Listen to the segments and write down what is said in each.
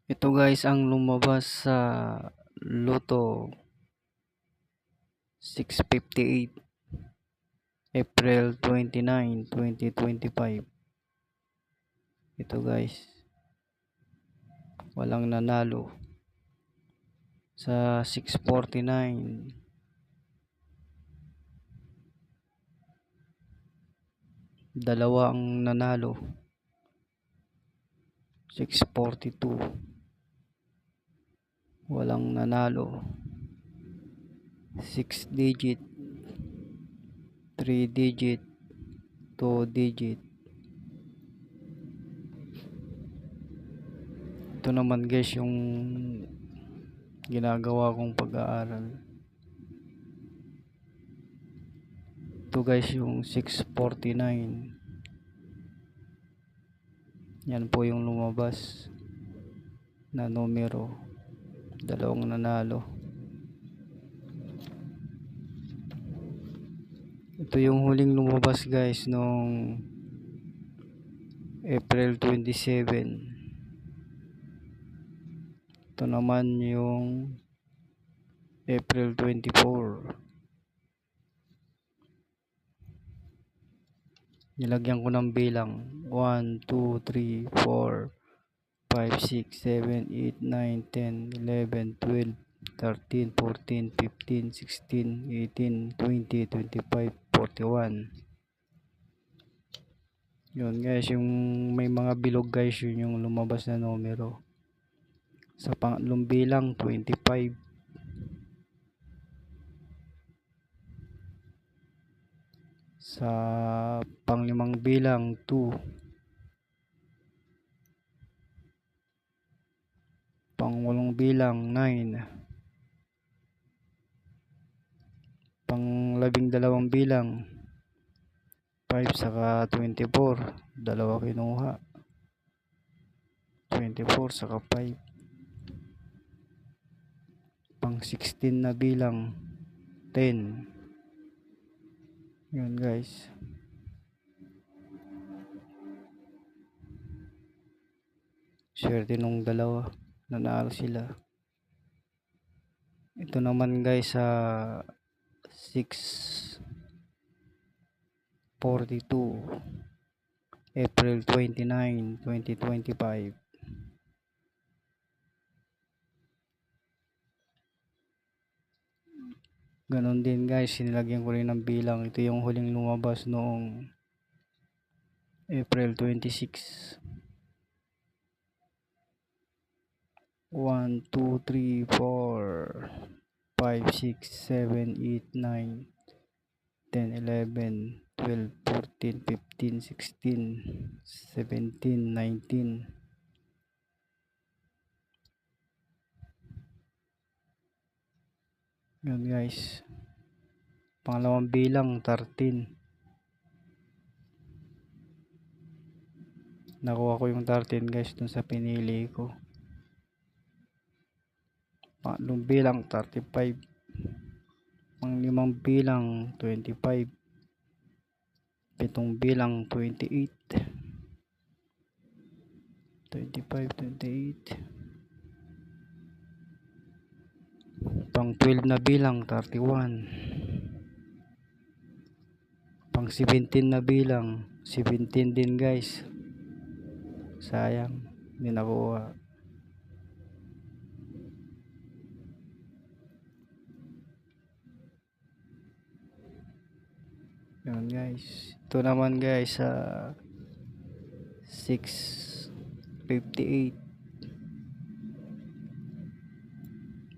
Ito guys ang lumabas sa Lotto 658 April 29, 2025. Ito guys, walang nanalo sa 649. Dalawa ang nanalo. 642. Walang nanalo. 6 digit, 3 digit, 2 digit. Ito naman guys yung ginagawa kong pag-aaral. Ito guys yung 649. Yan po yung lumabas na numero. Dalawang nanalo. Ito yung huling lumabas guys nung April 27. Ito naman yung April 24. Nilagyan ko ng bilang 1, 2, 3, 4, 5, 6, 7, 8, 9, 10, 11, 12, 13, 14, 15, 16, 18, 20, 25, 41. Yun guys, yung may mga bilog guys, yun yung lumabas na numero. Sa pangatlong bilang 25. Sa panglimang bilang 2. Pangwalong bilang 9. Panglabing dalawang bilang 5 saka 24. Dalawa kinuha. 24 saka 5. Pang 16 na bilang 10. Yun guys. Swerte nung dalawa. Nanalo sila. Ito naman guys sa 642 April 29, 2025. Ganon din guys, sinilagyan ko rin ng bilang. Ito yung huling lumabas noong April 26. 1, 2, 3, 4, 5, 6, 7, 8, 9, 10, 11, 12, 14, 15, 16, 17, 19. Yun guys. Pangalawang bilang 13. Nakuha ko yung 13 guys dun sa pinili ko. Pangatlong bilang 35. Panglimang bilang 25. Pitong bilang 28. 25, 28. Pang 12 na bilang 31. Pang 17 na bilang 17 din guys. Sayang, hindi nakuha. Yun guys. Ito naman guys sa 658.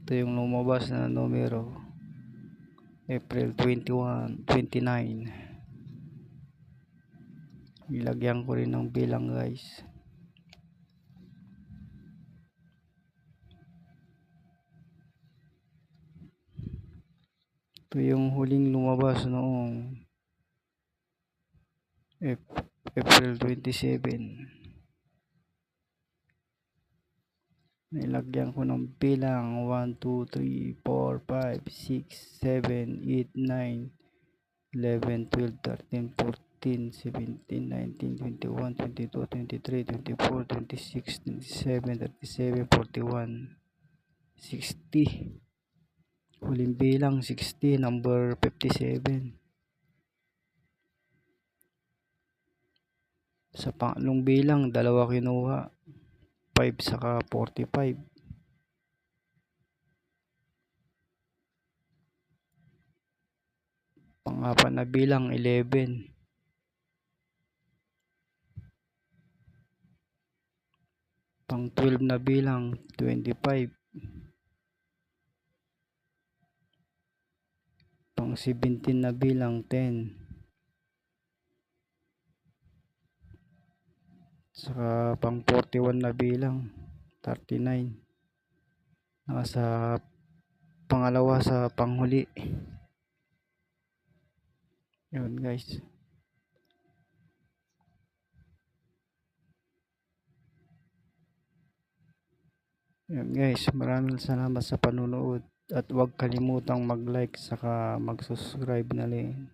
Ito yung lumabas na numero. April 21, 29. Nilagyan ko rin ng bilang guys. Ito yung huling lumabas noong April 27. Nilagyan ko ng bilang 1, 2, 3, 4, 5, 6, 7, 8, 9, 11, 12, 13, 16, 17, 19, 21, 22, 23, 24, 26, 27, 37, 41, 60. Huling bilang 60, number 57. Sa pangatlong bilang, dalawa kinuha. 5 saka 45. Pang-apat na bilang 11. Pang-12 na bilang 25. Pang-17 na bilang 10. Saka pang-41 na bilang 39. Nasa pangalawa sa panghuli. Yun guys. Yun guys, maraming salamat sa panonood at huwag kalimutang mag-like saka mag-subscribe na rin.